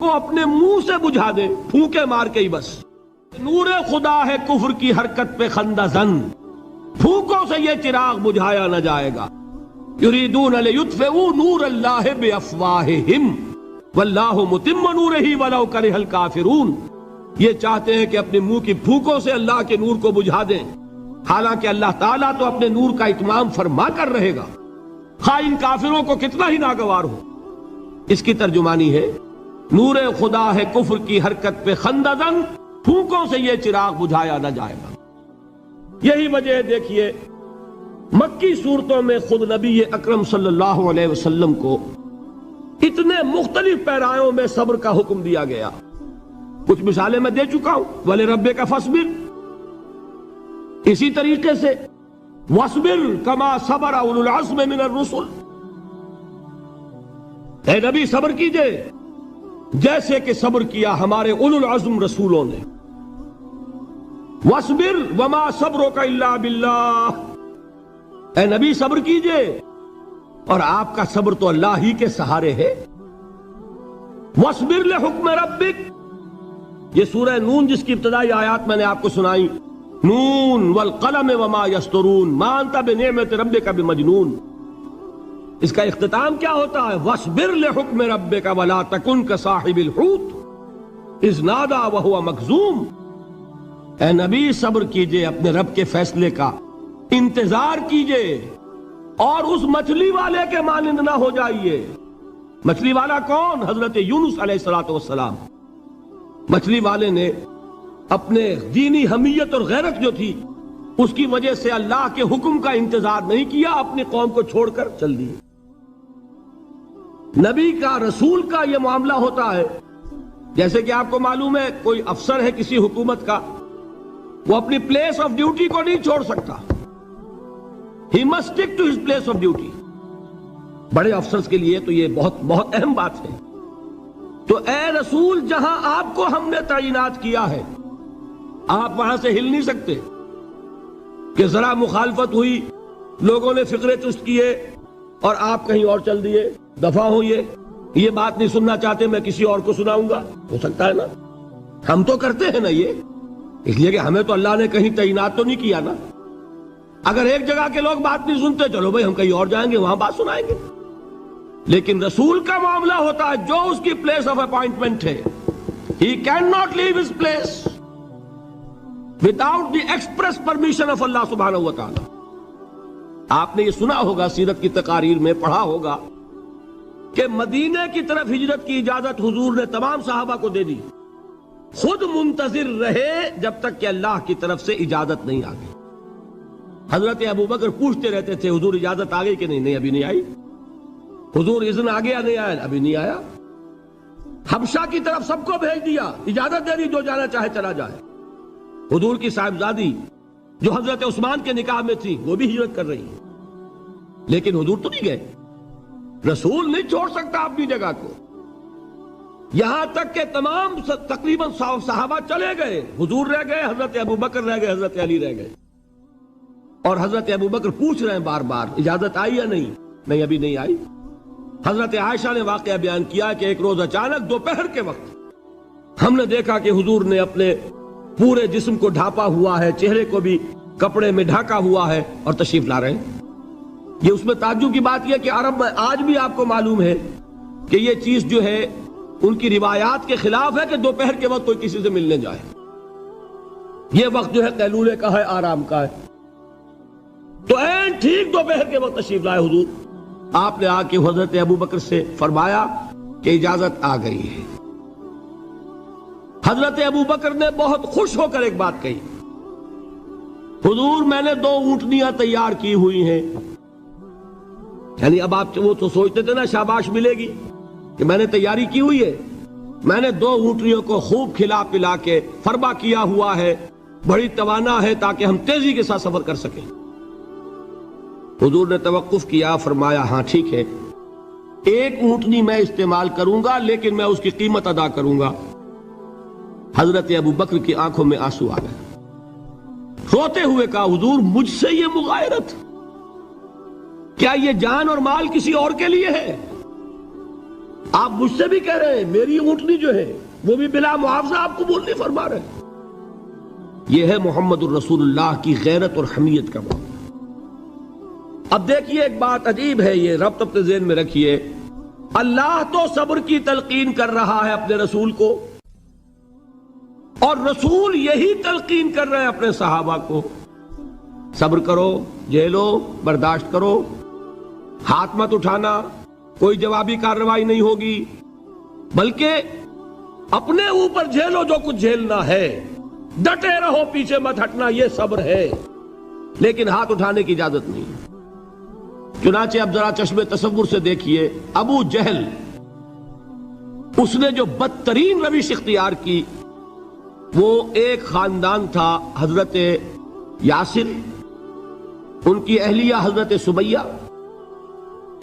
کو اپنے منہ سے بجھا دیں، پھونکے مار کے ہی بس۔ نور خدا ہے کفر کی حرکت پہ خندہ زن، پھونکوں سے یہ چراغ بجھایا نہ جائے گا۔ یریدون لیطفئوا نور اللہ بافواہہم واللہ متم نورہ ولو کرہ الکافرون۔ یہ چاہتے ہیں کہ اپنے منہ کی پھونکوں سے اللہ کے نور کو بجھا دیں، حالانکہ اللہ تعالیٰ تو اپنے نور کا اتمام فرما کر رہے گا، خواہ ان کافروں کو کتنا ہی ناگوار ہو۔ اس کی ترجمانی ہے نور خدا ہے کفر کی حرکت پہ خندہ زن، پھونکوں سے یہ چراغ بجھایا نہ جائے گا۔ یہی وجہ ہے، دیکھیے مکی صورتوں میں خود نبی اکرم صلی اللہ علیہ وسلم کو اتنے مختلف پیرایوں میں صبر کا حکم دیا گیا۔ کچھ مثالیں میں دے چکا ہوں، وَلِرَبِّكَ فَاصْبِرْ، اسی طریقے سے وَاصْبِرْ كَمَا صَبَرَ أُولُو الْعَزْمِ مِنَ الرُّسُلِ، اے نبی صبر کیجئے جیسے کہ صبر کیا ہمارے اولو العزم رسولوں نے۔ وَاصْبِرْ وَمَا صَبْرُكَ إِلَّا بِاللَّهِ، اے نبی صبر کیجئے اور آپ کا صبر تو اللہ ہی کے سہارے ہے۔ وَاصْبِرْ لِحُکْمِ رَبِّكَ، یہ سورہ نون جس کی ابتدائی آیات میں نے آپ کو سنائی، نون والقلم وما یسطرون ما انت بنعمت ربک بمجنون، اس کا اختتام کیا ہوتا ہے؟ وَاصْبِرْ لِحُکْمِ رَبِّكَ وَلَا تَكُنْ كَصَاحِبِ الْحُوتِ إِذْ نَادَىٰ وَهُوَ مَكْظُومٌ، اے نبی صبر کیجئے اپنے رب کے فیصلے کا، انتظار کیجئے اور اس مچھلی والے کے مانند نہ ہو جائیے۔ مچھلی والا کون؟ حضرت یونس علیہ السلام۔ مچھلی والے نے اپنے دینی حمیت اور غیرت جو تھی اس کی وجہ سے اللہ کے حکم کا انتظار نہیں کیا، اپنی قوم کو چھوڑ کر چل دیے۔ نبی کا، رسول کا یہ معاملہ ہوتا ہے، جیسے کہ آپ کو معلوم ہے کوئی افسر ہے کسی حکومت کا، وہ اپنی پلیس آف ڈیوٹی کو نہیں چھوڑ سکتا، he must stick to his place of duty. بڑے افسرز کے لیے تو یہ بہت بہت اہم بات ہے۔ تو اے رسول، جہاں آپ کو ہم نے تعینات کیا ہے آپ وہاں سے ہل نہیں سکتے کہ ذرا مخالفت ہوئی، لوگوں نے فقرے چست کیے اور آپ کہیں اور چل دیے، دفع ہوئیے، یہ بات نہیں سننا چاہتے میں کسی اور کو سناؤں گا، ہو سکتا ہے نا؟ ہم تو کرتے ہیں نا یہ، اس لیے کہ ہمیں تو اللہ نے کہیں تعینات تو نہیں کیا نا۔ اگر ایک جگہ کے لوگ بات نہیں سنتے، چلو بھائی ہم کہیں اور جائیں گے، وہاں بات سنائیں گے۔ لیکن رسول کا معاملہ ہوتا ہے جو اس کی پلیس آف اپائنٹمنٹ ہے، he can not leave his place without the express permission of اللہ سبحانہ و تعالی۔ آپ نے یہ سنا ہوگا، سیرت کی تقاریر میں پڑھا ہوگا کہ مدینے کی طرف ہجرت کی اجازت حضور نے تمام صحابہ کو دے دی، خود منتظر رہے جب تک کہ اللہ کی طرف سے اجازت نہیں آ گئی۔ حضرت ابوبکر پوچھتے رہتے تھے حضور اجازت آ گئی کہ نہیں؟ نہیں ابھی نہیں آئی۔ حضور اذن آ گیا؟ نہیں آیا، ابھی نہیں آیا۔ حبشہ کی طرف سب کو بھیج دیا، اجازت دے دی جو جانا چاہے چلا جائے۔ حضور کی صاحبزادی جو حضرت عثمان کے نکاح میں تھی وہ بھی ہجرت کر رہی ہیں، لیکن حضور تو نہیں گئے۔ رسول نہیں چھوڑ سکتا اپنی جگہ کو، یہاں تک کہ تمام تقریباً صحابہ چلے گئے، حضور رہ گئے، حضرت ابوبکر رہ گئے، حضرت علی رہ گئے، اور حضرت ابوبکر پوچھ رہے ہیں بار بار اجازت آئی یا نہیں؟ نہیں ابھی نہیں آئی۔ حضرت عائشہ نے واقعہ بیان کیا کہ ایک روز اچانک دوپہر کے وقت ہم نے دیکھا کہ حضور نے اپنے پورے جسم کو ڈھانپا ہوا ہے، چہرے کو بھی کپڑے میں ڈھانکا ہوا ہے اور تشریف لا رہے ہیں۔ یہ اس میں تعجب کی بات یہ کہ عرب میں آج بھی آپ کو معلوم ہے کہ یہ چیز جو ہے ان کی روایات کے خلاف ہے کہ دوپہر کے وقت کوئی کسی سے ملنے جائے۔ یہ وقت جو ہے قیلولے کا ہے، آرام کا ہے۔ تو این ٹھیک دوپہر کے وقت تشریف لائے حضور، آپ نے آ کے حضرت ابوبکر سے فرمایا کہ اجازت آ گئی ہے۔ حضرت ابوبکر نے بہت خوش ہو کر ایک بات کہی، حضور میں نے 2 اونٹنیاں تیار کی ہوئی ہیں۔ یعنی اب آپ وہ تو سوچتے تھے نا شاباش ملے گی کہ میں نے تیاری کی ہوئی ہے، میں نے 2 اونٹنیوں کو خوب کھلا پلا کے فربا کیا ہوا ہے، بڑی توانا ہے تاکہ ہم تیزی کے ساتھ سفر کر سکیں۔ حضور نے توقف کیا، فرمایا ہاں ٹھیک ہے، 1 اونٹنی میں استعمال کروں گا لیکن میں اس کی قیمت ادا کروں گا۔ حضرت ابوبکر کی آنکھوں میں آنسو آ گئے، روتے ہوئے کہا حضور مجھ سے یہ مغایرت، کیا یہ جان اور مال کسی اور کے لیے ہے؟ آپ مجھ سے بھی کہہ رہے ہیں میری اونٹنی جو ہے وہ بھی بلا معاوضہ آپ قبول نہیں فرما رہے. یہ ہے محمد الرسول اللہ کی غیرت اور حمیت کا معاملہ. اب دیکھیے ایک بات عجیب ہے، یہ ربط اپنے ذہن میں رکھیے. اللہ تو صبر کی تلقین کر رہا ہے اپنے رسول کو، اور رسول یہی تلقین کر رہے ہیں اپنے صحابہ کو. صبر کرو، جھیلو، برداشت کرو، ہاتھ مت اٹھانا، کوئی جوابی کارروائی نہیں ہوگی، بلکہ اپنے اوپر جھیلو جو کچھ جھیلنا ہے، ڈٹے رہو، پیچھے مت ہٹنا، یہ صبر ہے. لیکن ہاتھ اٹھانے کی اجازت نہیں. چنانچہ اب ذرا چشم تصور سے دیکھیے، ابو جہل اس نے جو بدترین روش اختیار کی، وہ ایک خاندان تھا، حضرت یاسر، ان کی اہلیہ حضرت سمیہ،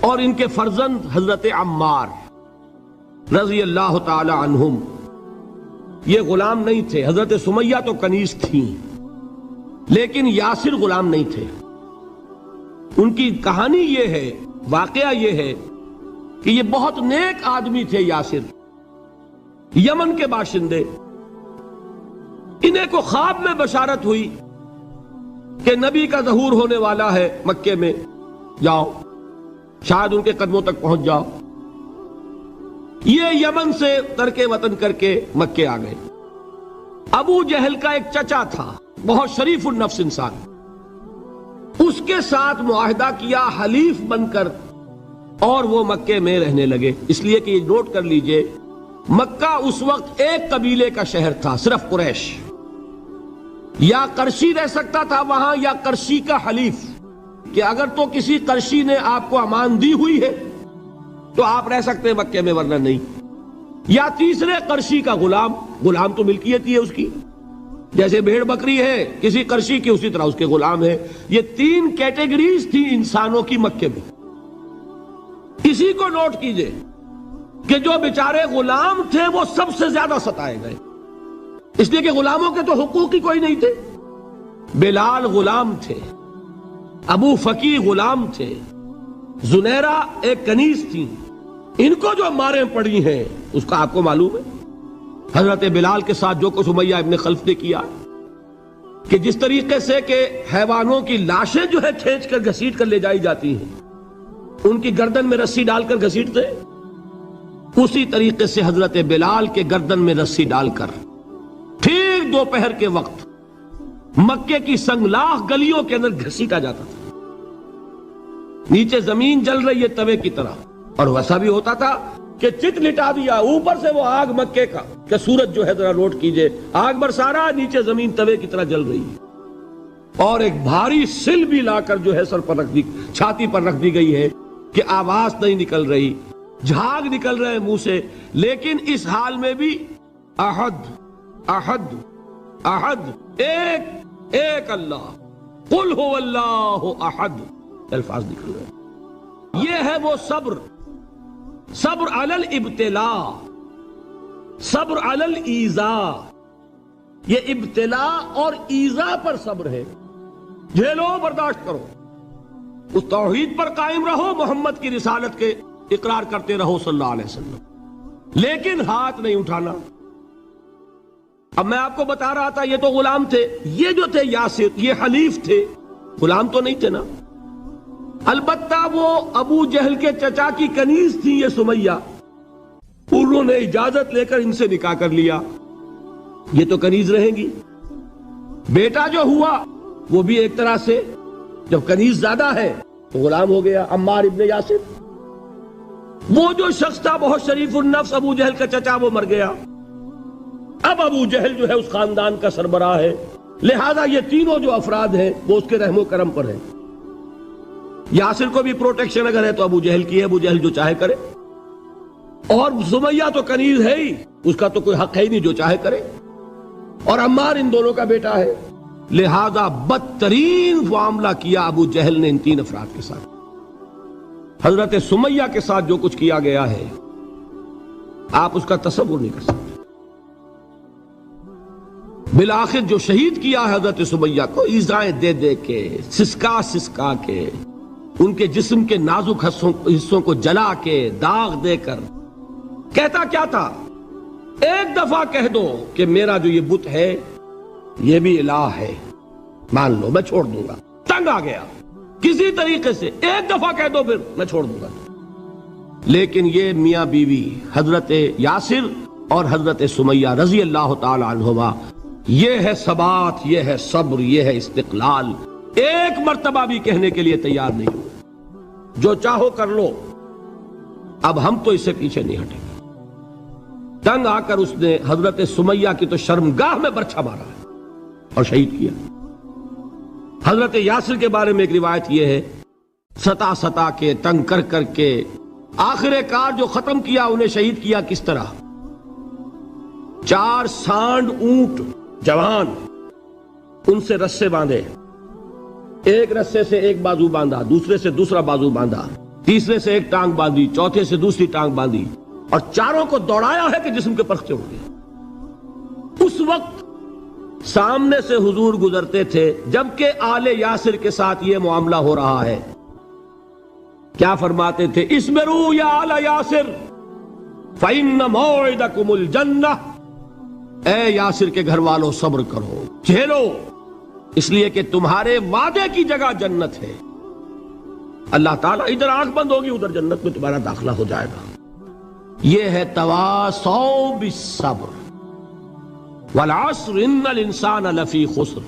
اور ان کے فرزند حضرت عمار رضی اللہ تعالی عنہم. یہ غلام نہیں تھے. حضرت سمیہ تو کنیز تھیں، لیکن یاسر غلام نہیں تھے. ان کی کہانی یہ ہے، واقعہ یہ ہے کہ یہ بہت نیک آدمی تھے. یاسر یمن کے باشندے. انہیں کو خواب میں بشارت ہوئی کہ نبی کا ظہور ہونے والا ہے مکے میں، جاؤ شاید ان کے قدموں تک پہنچ جاؤ. یہ یمن سے ترک وطن کر کے مکے آ گئے. ابو جہل کا ایک چچا تھا، بہت شریف النفس انسان، اس کے ساتھ معاہدہ کیا حلیف بن کر، اور وہ مکے میں رہنے لگے. اس لیے کہ یہ نوٹ کر لیجئے، مکہ اس وقت ایک قبیلے کا شہر تھا، صرف قریش. یا قرشی رہ سکتا تھا وہاں، یا قرشی کا حلیف، کہ اگر تو کسی قرشی نے آپ کو امان دی ہوئی ہے تو آپ رہ سکتے ہیں مکے میں، ورنہ نہیں. یا تیسرے قرشی کا غلام. غلام تو ملکیت ہی ہے اس کی، جیسے بھیڑ بکری ہے کسی قرشی کی، اسی طرح اس کے غلام ہے. یہ تین کیٹیگریز تھی انسانوں کی مکے میں. اسی کو نوٹ کیجئے کہ جو بیچارے غلام تھے وہ سب سے زیادہ ستائے گئے، اس لیے کہ غلاموں کے تو حقوق ہی کوئی نہیں تھے. بلال غلام تھے، ابو فقی غلام تھے، زنیرہ ایک کنیز تھی. ان کو جو ماریں پڑی ہیں اس کا آپ کو معلوم ہے. حضرت بلال کے ساتھ جو کچھ امیہ ابن خلف نے کیا، کہ جس طریقے سے کہ حیوانوں کی لاشیں جو ہے کھینچ کر گھسیٹ کر لے جائی جاتی ہیں، ان کی گردن میں رسی ڈال کر گھسیٹتے، اسی طریقے سے حضرت بلال کے گردن میں رسی ڈال کر ٹھیک دوپہر کے وقت مکے کی سنگلاخ گلیوں کے اندر گھسیٹا جاتا تھا. نیچے زمین جل رہی ہے توے کی طرح، اور ویسا بھی ہوتا تھا کہ چت لٹا دیا، اوپر سے وہ آگ مکے کا، کہ سورج جو ہے ذرا نوٹ کیجئے، آگ برسا رہا، نیچے زمین توے کی طرح جل رہی ہے. اور ایک بھاری سل بھی لا کر جو ہے سر پر رکھ دی، چھاتی پر رکھ دی گئی ہے کہ آواز نہیں نکل رہی، جھاگ نکل رہے منہ سے. لیکن اس حال میں بھی احد احد احد، ایک ایک اللہ، قل هو اللہ احد، الفاظ نکل رہے. یہ ہے وہ صبر، صبر علی الابتلاء، صبر علی الایذاء. یہ ابتلاء اور ایذاء پر صبر ہے. جھیلو، برداشت کرو، اس توحید پر قائم رہو، محمد کی رسالت کے اقرار کرتے رہو صلی اللہ علیہ وسلم، لیکن ہاتھ نہیں اٹھانا. اب میں آپ کو بتا رہا تھا یہ تو غلام تھے، یہ جو تھے یاسر، یہ حلیف تھے، غلام تو نہیں تھے نا. البتہ وہ ابو جہل کے چچا کی کنیز تھی یہ سمیہ، انہوں نے اجازت لے کر ان سے نکاح کر لیا. یہ تو کنیز رہیں گی. بیٹا جو ہوا وہ بھی ایک طرح سے، جب کنیز زیادہ ہے تو غلام ہو گیا، عمار ابن یاسر. وہ جو شخص تھا بہت شریف النفس ابو جہل کا چچا، وہ مر گیا. اب ابو جہل جو ہے اس خاندان کا سربراہ ہے، لہذا یہ تینوں جو افراد ہیں وہ اس کے رحم و کرم پر ہیں. یاسر کو بھی پروٹیکشن اگر ہے تو ابو جہل کی ہے، ابو جہل جو چاہے کرے. اور سمیہ تو کنیز ہے ہی، اس کا تو کوئی حق ہے ہی نہیں، جو چاہے کرے. اور عمار ان دونوں کا بیٹا ہے، لہذا بدترین معاملہ کیا ابو جہل نے ان تین افراد کے ساتھ. حضرت سمیہ کے ساتھ جو کچھ کیا گیا ہے آپ اس کا تصور نہیں کر سکتے. بالآخر جو شہید کیا حضرت سمیہ کو ایذائیں دے دے کے، سسکا سسکا کے، ان کے جسم کے نازک حصوں کو جلا کے، داغ دے کر، کہتا کیا تھا؟ ایک دفعہ کہہ دو کہ میرا جو یہ بت ہے یہ بھی الہ ہے، مان لو، میں چھوڑ دوں گا۔ تنگ آ گیا، کسی طریقے سے ایک دفعہ کہہ دو پھر میں چھوڑ دوں گا۔ لیکن یہ میاں بیوی حضرت یاسر اور حضرت سمیہ رضی اللہ تعالی عنہما، یہ ہے ثبات، یہ ہے صبر، یہ ہے استقلال، ایک مرتبہ بھی کہنے کے لیے تیار نہیں ہوئے جو چاہو کر لو، اب ہم تو اس سے پیچھے نہیں ہٹیں گے۔ تنگ آ کر اس نے حضرت سمیہ کی تو شرمگاہ میں برچھا مارا ہے اور شہید کیا۔ حضرت یاسر کے بارے میں ایک روایت یہ ہے، ستا کے تنگ کر کر کے آخر کار جو ختم کیا، انہیں شہید کیا کس طرح؟ 4 سانڈ اونٹ جوان، ان سے رسے باندھے، ایک رسے سے ایک بازو باندھا، دوسرے سے دوسرا بازو باندھا، تیسرے سے ایک ٹانگ باندھی، چوتھے سے دوسری ٹانگ باندھی، اور چاروں کو دوڑایا ہے کہ جسم کے پرخچے اڑ گئے۔ اس وقت سامنے سے حضور گزرتے تھے جبکہ آل یاسر کے ساتھ یہ معاملہ ہو رہا ہے، کیا فرماتے تھے؟ اسبروا یا آل یاسر فإن موعدکم الجنہ، اے یاسر کے گھر والوں صبر کرو، جھیلو، اس لیے کہ تمہارے وعدے کی جگہ جنت ہے۔ اللہ تعالیٰ ادھر آنکھ بند ہوگی، ادھر جنت میں تمہارا داخلہ ہو جائے گا۔ یہ ہے تواصوا بالصبر، والعصر ان الانسان لفی خسر۔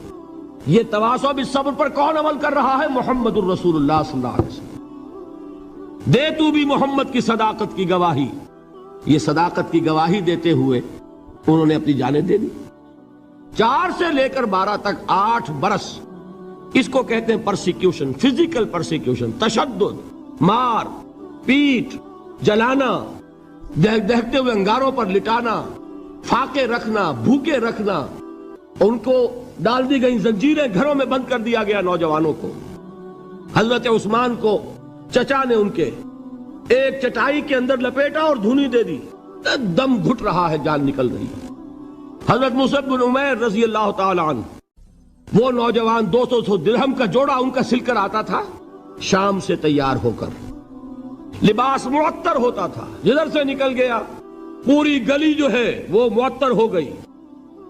یہ تواصوا بالصبر پر کون عمل کر رہا ہے؟ محمد الرسول اللہ صلی اللہ علیہ وسلم۔ دے تو بھی محمد کی صداقت کی گواہی۔ یہ صداقت کی گواہی دیتے ہوئے انہوں نے اپنی جانیں دے دی۔ 4 سے لے کر 12 تک 8 برس، اس کو کہتے ہیں پرسیکیوشن، فزیکل پرسیکیوشن، تشدد، مار پیٹ، جلانا، دہتے ہوئے انگاروں پر لٹانا، فاقے رکھنا، بھوکے رکھنا، ان کو ڈال دی گئی زنجیریں، گھروں میں بند کر دیا گیا نوجوانوں کو۔ حضرت عثمان کو چچا نے ان کے ایک چٹائی کے اندر لپیٹا اور دھونی دے دی، دم گھٹ رہا ہے، جان نکل رہی ہے۔ حضرت مصعب بن عمیر رضی اللہ تعالی عنہ، وہ نوجوان 200 درہم کا جوڑا ان کا سل کر آتا تھا شام سے تیار ہو کر، لباس معطر ہوتا تھا، جدھر سے نکل گیا پوری گلی جو ہے وہ معطر ہو گئی،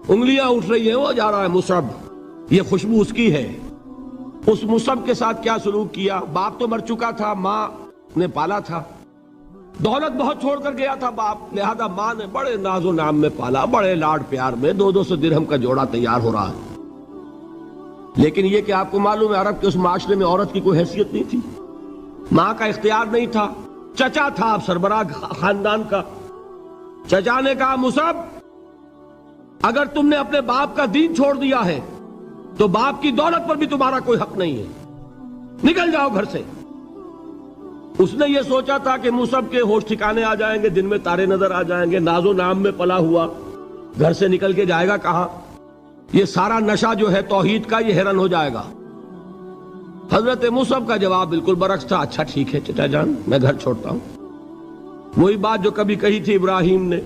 انگلیاں اٹھ رہی ہیں، وہ جا رہا ہے مصعب، یہ خوشبو اس کی ہے۔ اس مصعب کے ساتھ کیا سلوک کیا؟ باپ تو مر چکا تھا، ماں نے پالا تھا، دولت بہت چھوڑ کر گیا تھا باپ، لہذا ماں نے بڑے ناز و نام میں پالا، بڑے لاڈ پیار میں 200 درہم کا جوڑا تیار ہو رہا ہے۔ لیکن یہ کہ آپ کو معلوم ہے عرب کے اس معاشرے میں عورت کی کوئی حیثیت نہیں تھی، ماں کا اختیار نہیں تھا، چچا تھا اب سربراہ خاندان کا۔ چچا نے کہا مصعب اگر تم نے اپنے باپ کا دین چھوڑ دیا ہے تو باپ کی دولت پر بھی تمہارا کوئی حق نہیں ہے، نکل جاؤ گھر سے۔ اس نے یہ سوچا تھا کہ مصعب کے ہوش ٹھکانے آ جائیں گے، دن میں تارے نظر آ جائیں گے، ناز و نام میں پلا ہوا گھر سے نکل کے جائے گا کہاں؟ یہ سارا نشہ جو ہے توحید کا یہ حیران ہو جائے گا۔ حضرت مصعب کا جواب بالکل برعکس تھا، اچھا ٹھیک ہے چچا جان، میں گھر چھوڑتا ہوں۔ وہی بات جو کبھی کہی تھی ابراہیم نے،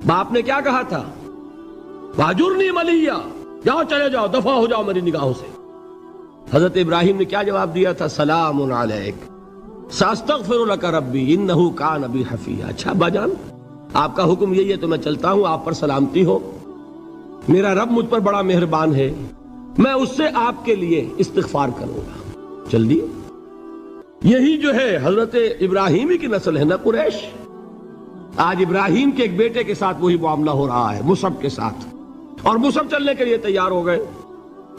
باپ نے کیا کہا تھا؟ واجرنی ملیہ، جاؤ چلے جاؤ، دفع ہو جاؤ میری نگاہوں سے۔ حضرت ابراہیم نے کیا جواب دیا تھا؟ سلام علیک ساستغفر لک ربی انہ کان بی حفیہ۔ اچھا ابا جان، آپ کا حکم یہی ہے تو میں چلتا ہوں، آپ پر سلامتی ہو، میرا رب مجھ پر بڑا مہربان ہے، میں اس سے آپ کے لیے استغفار کروں گا۔ جلدی، یہی جو ہے حضرت ابراہیمی کی نسل ہے نا قریش۔ آج ابراہیم کے ایک بیٹے کے ساتھ وہی معاملہ ہو رہا ہے مصعب کے ساتھ، اور مصعب چلنے کے لیے تیار ہو گئے۔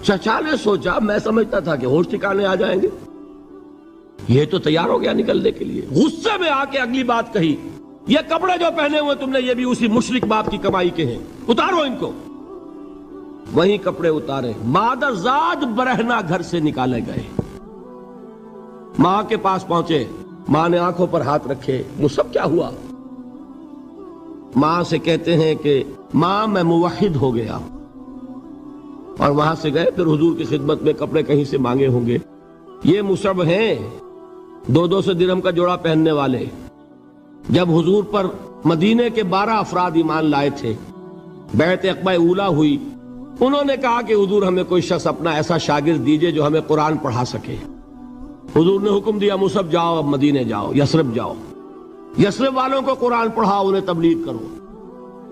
چچا نے سوچا، میں سمجھتا تھا کہ ہوش ٹھکانے آ جائیں گے، یہ تو تیار ہو گیا نکلنے کے لیے۔ غصے میں آ کے اگلی بات کہی، یہ کپڑے جو پہنے ہوئے تم نے یہ بھی اسی مشرک باپ کی کمائی کے ہیں، اتارو ان کو۔ وہیں کپڑے اتارے، مادر زاد برہنہ گھر سے نکالے گئے۔ ماں کے پاس پہنچے، ماں نے آنکھوں پر ہاتھ رکھے، مصعب کیا ہوا؟ ماں سے کہتے ہیں کہ ماں میں موحد ہو گیا، اور وہاں سے گئے پھر حضور کی خدمت میں کپڑے کہیں سے مانگے ہوں گے۔ یہ مصعب ہیں 200 درہم کا جوڑا پہننے والے۔ جب حضور پر مدینے کے 12 افراد ایمان لائے تھے، بیعت عقبہ اولیٰ ہوئی، انہوں نے کہا کہ حضور ہمیں کوئی شخص اپنا ایسا شاگرد دیجئے جو ہمیں قرآن پڑھا سکے۔ حضور نے حکم دیا مصعب جاؤ، اب مدینے جاؤ، یثرب جاؤ۔ یثرب والوں کو قرآن پڑھاؤ، انہیں تبلیغ کرو۔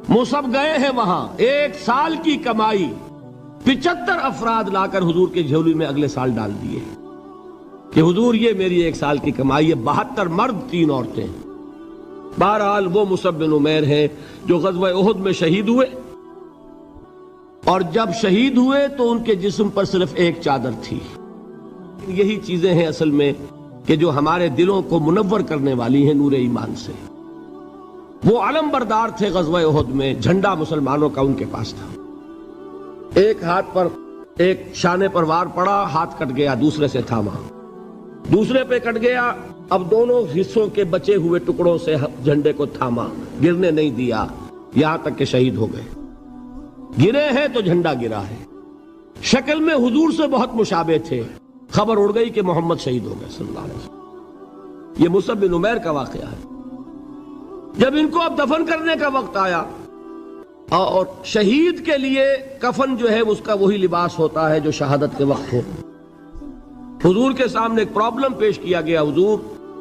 مصعب گئے ہیں وہاں، 1 سال کی کمائی 75 افراد لا کر حضور کے جھولی میں اگلے سال ڈال دیے کہ حضور یہ میری 1 سال کی کمائی ہے، 72 مرد 3 عورتیں۔ بہرحال وہ مصعب بن عمیر ہیں جو غزوہ احد میں شہید ہوئے، اور جب شہید ہوئے تو ان کے جسم پر صرف 1 چادر تھی۔ یہی چیزیں ہیں اصل میں کہ جو ہمارے دلوں کو منور کرنے والی ہیں نور ایمان سے۔ وہ علم بردار تھے غزوہ احد میں، جھنڈا مسلمانوں کا ان کے پاس تھا۔ ایک ہاتھ پر ایک شانے پر وار پڑا، ہاتھ کٹ گیا، دوسرے سے تھاما، دوسرے پہ کٹ گیا، اب دونوں حصوں کے بچے ہوئے ٹکڑوں سے جھنڈے کو تھاما، گرنے نہیں دیا، یہاں تک کہ شہید ہو گئے۔ گرے ہیں تو جھنڈا گرا ہے۔ شکل میں حضور سے بہت مشابہ تھے، خبر اڑ گئی کہ محمد شہید ہو گئے صلی اللہ علیہ وسلم۔ یہ مصعب بن عمیر کا واقعہ ہے۔ جب ان کو اب دفن کرنے کا وقت آیا، اور شہید کے لیے کفن جو ہے اس کا وہی لباس ہوتا ہے جو شہادت کے وقت ہو، حضور کے سامنے ایک پرابلم پیش کیا گیا۔ حضور،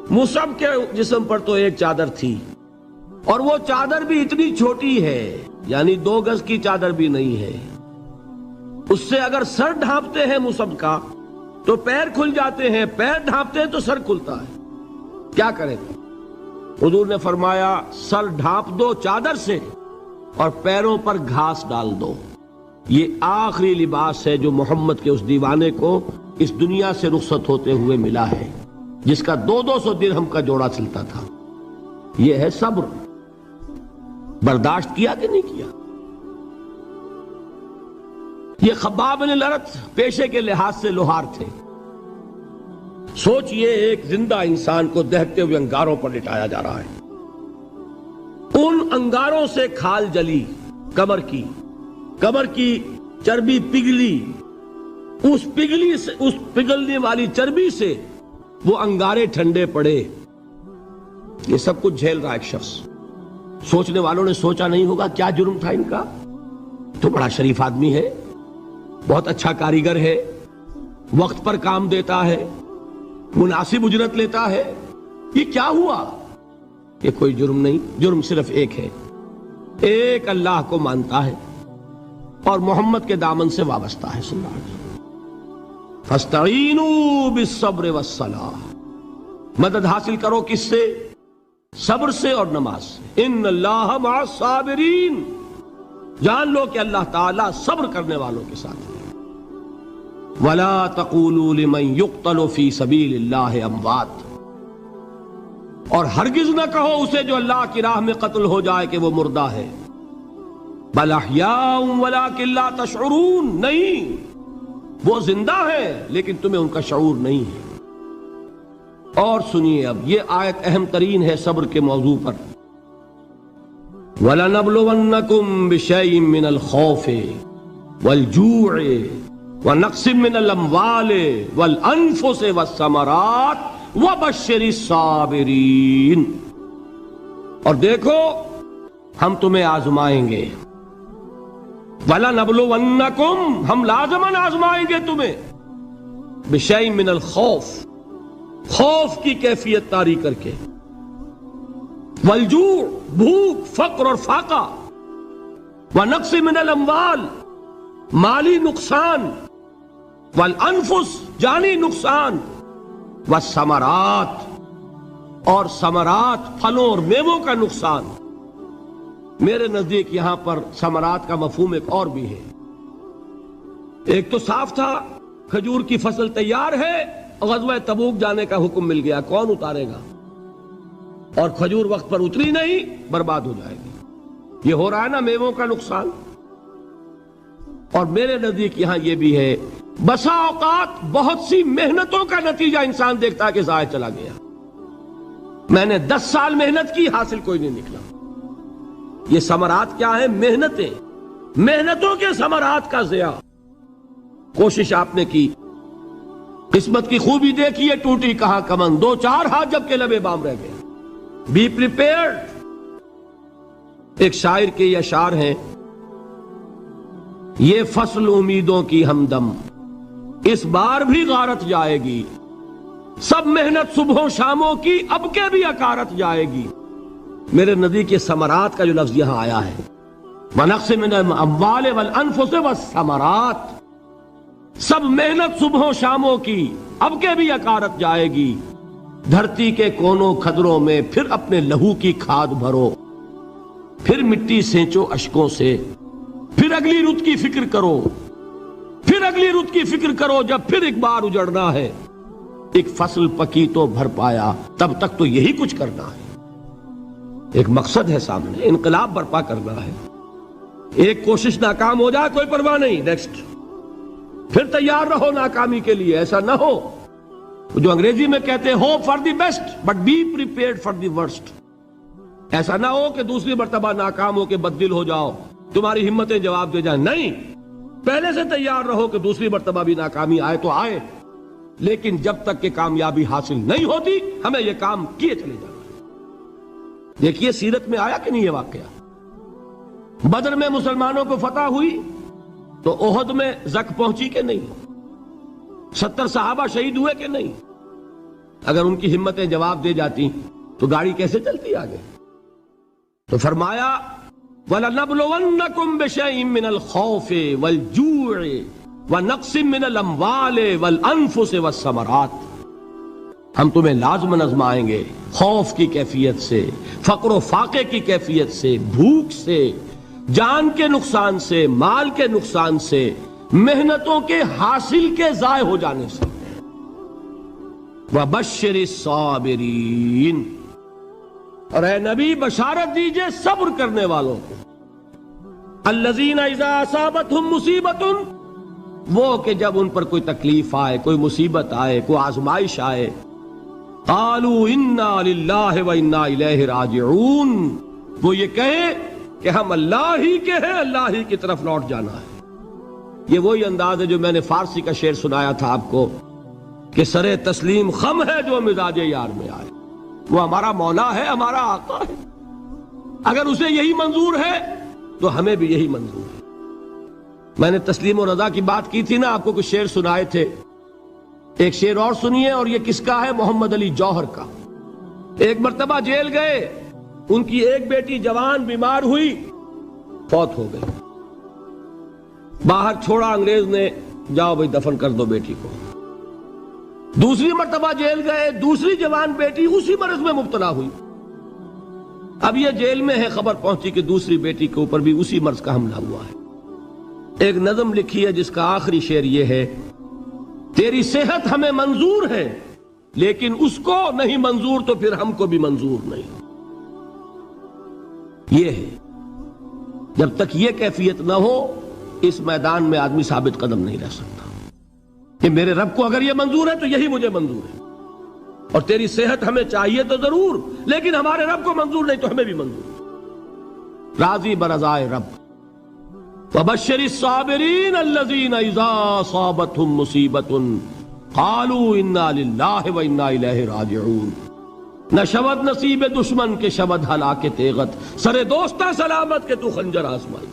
مصعب کے جسم پر تو 1 چادر تھی، اور وہ چادر بھی اتنی چھوٹی ہے، یعنی 2 گز کی چادر بھی نہیں ہے، اس سے اگر سر ڈھانپتے ہیں مصعب کا تو پیر کھل جاتے ہیں، پیر ڈھانپتے ہیں تو سر کھلتا ہے، کیا کریں؟ حضور نے فرمایا سر ڈھانپ دو چادر سے اور پیروں پر گھاس ڈال دو۔ یہ آخری لباس ہے جو محمد کے اس دیوانے کو اس دنیا سے رخصت ہوتے ہوئے ملا ہے، جس کا 200 درہم کا جوڑا چلتا تھا۔ یہ ہے صبر۔ برداشت کیا کہ نہیں کیا؟ یہ خباب بن الارت پیشے کے لحاظ سے لوہار تھے۔ سوچئے ایک زندہ انسان کو دہتے ہوئے انگاروں پر لٹایا جا رہا ہے، ان انگاروں سے کھال جلی، کمر کی چربی پگھلی، اس پگھلنے والی چربی سے وہ انگارے ٹھنڈے پڑے۔ یہ سب کچھ جھیل رہا ایک شخص۔ سوچنے والوں نے سوچا نہیں ہوگا کیا جرم تھا ان کا، تو بڑا شریف آدمی ہے، بہت اچھا کاریگر ہے، وقت پر کام دیتا ہے، مناسب اجرت لیتا ہے، یہ کیا ہوا؟ یہ کوئی جرم نہیں، جرم صرف ایک ہے، ایک اللہ کو مانتا ہے اور محمد کے دامن سے وابستہ ہے صلی اللہ علیہ وسلم۔ فاستعینوا بالصبر والصلاۃ، مدد حاصل کرو کس سے؟ صبر سے اور نماز سے۔ ان اللہ مع الصابرین، جان لو کہ اللہ تعالیٰ صبر کرنے والوں کے ساتھ ہے۔ وَلَا تَقُولُوا لِمَنْ يُقْتَلُ فِي سَبِيلِ اللَّهِ أَمْوَاتٌ، اور ہرگز نہ کہو اسے جو اللہ کی راہ میں قتل ہو جائے کہ وہ مردہ ہے۔ بَلْ أَحْيَاءٌ وَلَكِنْ لَا تَشْعُرُونَ، نہیں، وہ زندہ ہے لیکن تمہیں ان کا شعور نہیں ہے۔ اور سنیے اب یہ آیت اہم ترین ہے صبر کے موضوع پر۔ وَلَنَبْلُوَنَّكُمْ بِشَيْءٍ مِّنَ الْخَوْفِ وَالْجُوعِ وَنَقْصٍ مِّنَ الْأَمْوَالِ وَالْأَنفُسِ وَالثَّمَرَاتِ وَبَشِّرِ الصَّابِرِينَ، اور دیکھو ہم تمہیں آزمائیں گے۔ وَلَنَبْلُوَنَّكُمْ، ہم لازماً آزمائیں گے تمہیں، بِشَيْءٍ مِّنَ الْخَوْفِ، خوف کی کیفیت طاری کر کے، والجوع، بھوک، فقر اور فاقہ، ونقص من الاموال، مالی نقصان، والانفس، جانی نقصان، والثمرات، اور ثمرات، پھلوں اور میووں کا نقصان۔ میرے نزدیک یہاں پر ثمرات کا مفہوم ایک اور بھی ہے۔ ایک تو صاف تھا کھجور کی فصل تیار ہے، غزوہ تبوک جانے کا حکم مل گیا، کون اتارے گا؟ اور کھجور وقت پر اتری نہیں، برباد ہو جائے گی۔ یہ ہو رہا ہے نا میووں کا نقصان۔ اور میرے نزدیک یہاں یہ بھی ہے، بسا اوقات بہت سی محنتوں کا نتیجہ انسان دیکھتا ہے کہ ضائع چلا گیا، میں نے 10 سال محنت کی، حاصل کوئی نہیں نکلا۔ یہ ثمرات کیا ہیں؟ محنتیں، محنتوں کے ثمرات کا ضیاع۔ کوشش آپ نے کی، قسمت کی خوبی دیکھیے، ٹوٹی کہاں کمن، 2-4 ہاتھ جب کے لبے بام رہ گئے۔ Be prepared. ایک شاعر کے یہ اشعار ہیں، یہ فصل امیدوں کی ہمدم، اس بار بھی غارت جائے گی، سب محنت صبحوں شاموں کی اب کے بھی اکارت جائے گی۔ میرے نزدیک یہ ثمرات کا جو لفظ یہاں آیا ہے وَنَقْصٍ مِّنَ الْأَمْوَالِ وَالْأَنفُسِ وَالثَّمَرَاتِ، سب محنت صبحوں شاموں کی اب کے بھی اکارت جائے گی، دھرتی کے کونوں کھدروں میں پھر اپنے لہو کی کھاد بھرو، پھر مٹی سینچو اشکوں سے، پھر اگلی رت کی فکر کرو، پھر اگلی رت کی فکر کرو، جب پھر ایک بار اجڑنا ہے، ایک فصل پکی تو بھر پایا، تب تک تو یہی کچھ کرنا ہے۔ ایک مقصد ہے سامنے، انقلاب برپا کرنا ہے، ایک کوشش ناکام ہو جائے کوئی پرواہ نہیں، نیکسٹ، پھر تیار رہو ناکامی کے لیے۔ ایسا نہ ہو جو انگریزی میں کہتے ہیں hope for the best but be prepared for the worst, ایسا نہ ہو کہ دوسری مرتبہ ناکام ہو کے بددل ہو جاؤ، تمہاری ہمتیں جواب دے جائیں، نہیں، پہلے سے تیار رہو کہ دوسری مرتبہ بھی ناکامی آئے تو آئے، لیکن جب تک کہ کامیابی حاصل نہیں ہوتی ہمیں یہ کام کیے چلے جانا ہے۔ دیکھیے سیرت میں آیا کہ نہیں یہ واقعہ، بدر میں مسلمانوں کو فتح ہوئی تو احد میں زک پہنچی کہ نہیں، 70 صحابہ شہید ہوئے کہ نہیں؟ اگر ان کی ہمتیں جواب دے جاتی تو گاڑی کیسے چلتی آگے؟ تو فرمایا وَلَنَبْلُوَنَّكُمْ بِشَيْءٍ مِّنَ الْخَوْفِ وَالْجُوعِ وَنَقْصٍ مِّنَ الْأَمْوَالِ وَالْأَنفُسِ وَالثَّمَرَاتِ، ہم تمہیں لازم آزمائیں گے، خوف کی کیفیت سے، فقر و فاقے کی کیفیت سے، بھوک سے، جان کے نقصان سے، مال کے نقصان سے، محنتوں کے حاصل کے ضائع ہو جانے سے۔ وَبَشِّرِ الصَّابِرِينَ، اور اے نبی بشارت دیجئے صبر کرنے والوں کو، الَّذِينَ إِذَا أَصَابَتْهُمْ مُصِيبَةٌ، وہ کہ جب ان پر کوئی تکلیف آئے، کوئی مصیبت آئے، کوئی آزمائش آئے، قَالُوا إِنَّا لِلَّهِ وَإِنَّا إِلَيْهِ رَاجِعُونَ، وہ یہ کہیں کہ ہم اللہ ہی کے ہیں، اللہ ہی کی طرف لوٹ جانا ہے۔ یہ وہی انداز ہے جو میں نے فارسی کا شعر سنایا تھا آپ کو کہ سرے تسلیم خم ہے جو مزاج یار میں آئے، وہ ہمارا مولا ہے، ہمارا آقا ہے، اگر اسے یہی منظور ہے تو ہمیں بھی یہی منظور ہے۔ میں نے تسلیم و رضا کی بات کی تھی نا، آپ کو کچھ شعر سنائے تھے، ایک شعر اور سنیے، اور یہ کس کا ہے؟ محمد علی جوہر کا۔ ایک مرتبہ جیل گئے، ان کی ایک بیٹی جوان بیمار ہوئی، فوت ہو گئی، باہر چھوڑا انگریز نے، جاؤ بھائی دفن کر دو بیٹی کو۔ دوسری مرتبہ جیل گئے، دوسری جوان بیٹی اسی مرض میں مبتلا ہوئی، اب یہ جیل میں ہے، خبر پہنچی کہ دوسری بیٹی کے اوپر بھی اسی مرض کا حملہ ہوا ہے۔ ایک نظم لکھی ہے جس کا آخری شعر یہ ہے، تیری صحت ہمیں منظور ہے لیکن اس کو نہیں منظور تو پھر ہم کو بھی منظور نہیں۔ یہ ہے، جب تک یہ کیفیت نہ ہو اس میدان میں آدمی ثابت قدم نہیں رہ سکتا کہ میرے رب کو اگر یہ منظور ہے تو یہی مجھے منظور ہے، اور تیری صحت ہمیں چاہیے تو ضرور، لیکن ہمارے رب کو منظور نہیں تو ہمیں بھی منظور۔ راضی برضائے رب۔ وَبَشِّرِ الصَّابِرِينَ الَّذِينَ إِذَا أَصَابَتْهُمْ مُصِيبَةٌ قَالُوا إِنَّا لِلَّهِ وَإِنَّا إِلَيْهِ رَاجِعُونَ، نہ شود نصیب دشمن کے شود ہلاک تیغت، سر دوستہ سلامت کے تو خنجر آزمائی۔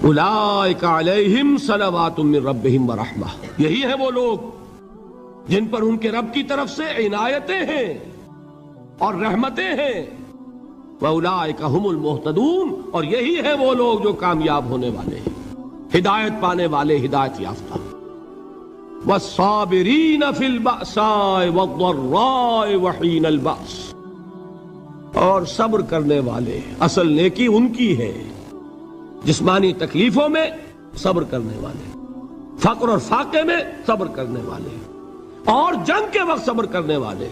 اولئک علیہم صلوات من ربہم ورحمہ، یہی ہیں وہ لوگ جن پر ان کے رب کی طرف سے عنایتیں ہیں اور رحمتیں ہیں، وَأُولَئِكَ هُمُ الْمُهْتَدُونَ، اور یہی ہیں وہ لوگ جو کامیاب ہونے والے ہیں، ہدایت پانے والے، ہدایت یافتہ۔ وَالصَّابِرِينَ فِي الْبَأْسَاءِ وَالضَّرَّاءِ وَحِينَ الْبَأْسِ، اور صبر کرنے والے، اصل نیکی ان کی ہے، جسمانی تکلیفوں میں صبر کرنے والے، فقر اور فاقے میں صبر کرنے والے، اور جنگ کے وقت صبر کرنے والے۔